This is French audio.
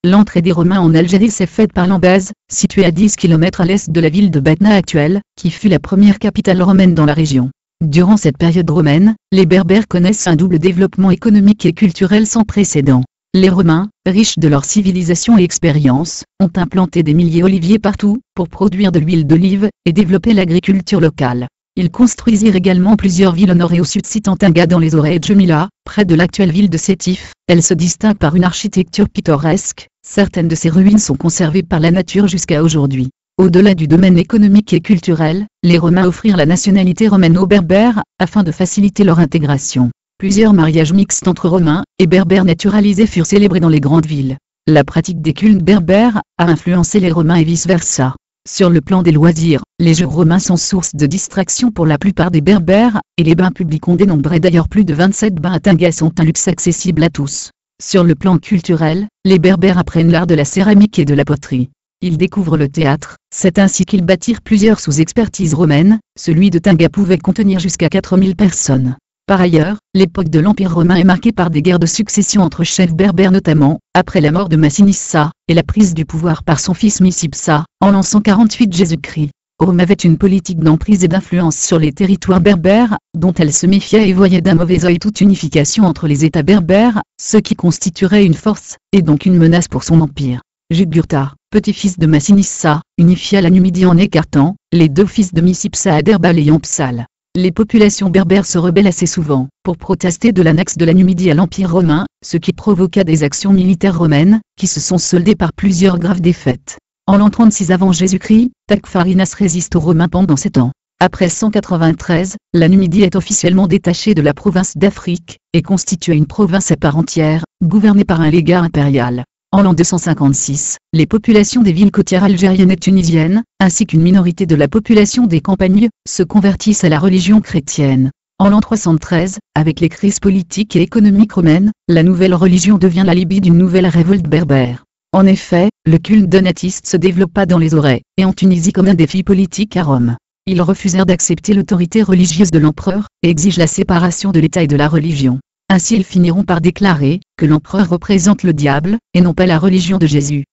L'entrée des Romains en Algérie s'est faite par Lambaz, située à 10 km à l'est de la ville de Batna actuelle, qui fut la première capitale romaine dans la région. Durant cette période romaine, les Berbères connaissent un double développement économique et culturel sans précédent. Les Romains, riches de leur civilisation et expérience, ont implanté des milliers d'oliviers partout, pour produire de l'huile d'olive, et développer l'agriculture locale. Ils construisirent également plusieurs villes au nord et au sud citant Tinga dans les Aurès et Djemila, près de l'actuelle ville de Sétif. Elle se distingue par une architecture pittoresque, certaines de ses ruines sont conservées par la nature jusqu'à aujourd'hui. Au-delà du domaine économique et culturel, les Romains offrirent la nationalité romaine aux Berbères, afin de faciliter leur intégration. Plusieurs mariages mixtes entre Romains et Berbères naturalisés furent célébrés dans les grandes villes. La pratique des cultes berbères a influencé les Romains et vice-versa. Sur le plan des loisirs, les jeux romains sont source de distraction pour la plupart des Berbères, et les bains publics ont dénombré d'ailleurs plus de 27 bains à Tinga sont un luxe accessible à tous. Sur le plan culturel, les Berbères apprennent l'art de la céramique et de la poterie. Ils découvrent le théâtre, c'est ainsi qu'ils bâtirent plusieurs sous-expertises romaines, celui de Tinga pouvait contenir jusqu'à 4000 personnes. Par ailleurs, l'époque de l'Empire romain est marquée par des guerres de succession entre chefs berbères notamment, après la mort de Massinissa, et la prise du pouvoir par son fils Micipsa, en l'an 148 Jésus-Christ. Rome avait une politique d'emprise et d'influence sur les territoires berbères, dont elle se méfiait et voyait d'un mauvais œil toute unification entre les États berbères, ce qui constituerait une force, et donc une menace pour son empire. Jugurtha, petit-fils de Massinissa, unifia la Numidie en écartant les deux fils de Micipsa à Derbal et Yampsal. Les populations berbères se rebellent assez souvent, pour protester de l'annexe de la Numidie à l'Empire romain, ce qui provoqua des actions militaires romaines, qui se sont soldées par plusieurs graves défaites. En l'an 36 avant Jésus-Christ, Tacfarinas résiste aux Romains pendant 7 ans. Après 193, la Numidie est officiellement détachée de la province d'Afrique, et constituée une province à part entière, gouvernée par un légat impérial. En l'an 256, les populations des villes côtières algériennes et tunisiennes, ainsi qu'une minorité de la population des campagnes, se convertissent à la religion chrétienne. En l'an 313, avec les crises politiques et économiques romaines, la nouvelle religion devient l'alibi d'une nouvelle révolte berbère. En effet, le culte donatiste se développa dans les Aurès, et en Tunisie comme un défi politique à Rome. Ils refusèrent d'accepter l'autorité religieuse de l'empereur, et exigent la séparation de l'État et de la religion. Ainsi ils finiront par déclarer que l'empereur représente le diable, et non pas la religion de Jésus.